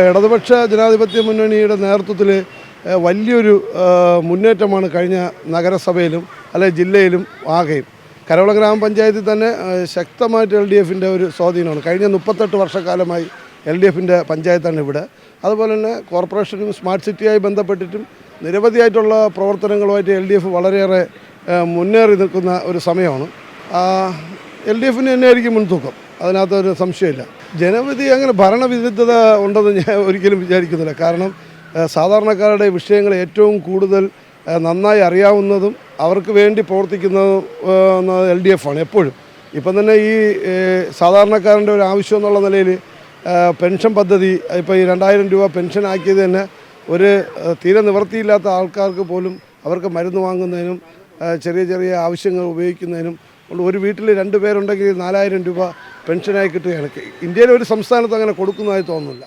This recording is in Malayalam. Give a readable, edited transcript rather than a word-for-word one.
ഇടതുപക്ഷ ജനാധിപത്യ മുന്നണിയുടെ നേതൃത്വത്തിൽ വലിയൊരു മുന്നേറ്റമാണ് കഴിഞ്ഞ നഗരസഭയിലും അല്ലെങ്കിൽ ജില്ലയിലും ആകെയും. കരവള ഗ്രാമപഞ്ചായത്തിൽ തന്നെ ശക്തമായിട്ട് LDFിൻ്റെ ഒരു സ്വാധീനമാണ്. കഴിഞ്ഞ 38 വർഷക്കാലമായി LDFിൻ്റെ പഞ്ചായത്താണ് ഇവിടെ. അതുപോലെ തന്നെ കോർപ്പറേഷനും സ്മാർട്ട് സിറ്റിയായി ബന്ധപ്പെട്ടിട്ടും നിരവധിയായിട്ടുള്ള പ്രവർത്തനങ്ങളുമായിട്ട് LDF വളരെയേറെ മുന്നേറി നിൽക്കുന്ന ഒരു സമയമാണ്. LDFിന് തന്നെയായിരിക്കും മുൻതൂക്കം, അതിനകത്തൊരു സംശയമില്ല. ജനവിധി അങ്ങനെ ഭരണവിരുദ്ധത ഉണ്ടെന്ന് ഞാൻ ഒരിക്കലും വിചാരിക്കുന്നില്ല. കാരണം സാധാരണക്കാരുടെ വിഷയങ്ങൾ ഏറ്റവും കൂടുതൽ നന്നായി അറിയാവുന്നതും അവർക്ക് വേണ്ടി പ്രവർത്തിക്കുന്നതും LDF ആണ് എപ്പോഴും. ഇപ്പം തന്നെ ഈ സാധാരണക്കാരൻ്റെ ഒരു ആവശ്യം എന്നുള്ള നിലയിൽ പെൻഷൻ പദ്ധതി ഇപ്പോൾ ഈ 2000 രൂപ പെൻഷൻ ആക്കിയത് തന്നെ ഒരു തീരെ നിവൃത്തിയില്ലാത്ത ആൾക്കാർക്ക് പോലും അവർക്ക് മരുന്ന് വാങ്ങുന്നതിനും ചെറിയ ചെറിയ ആവശ്യങ്ങൾ ഉപയോഗിക്കുന്നതിനും ഒരു വീട്ടിൽ 2 പേരുണ്ടെങ്കിൽ 4000 രൂപ പെൻഷനായി കിട്ടുകയാണ്. ഇന്ത്യയിലെ ഒരു സംസ്ഥാനത്ത് അങ്ങനെ കൊടുക്കുന്നതായി തോന്നുന്നില്ല.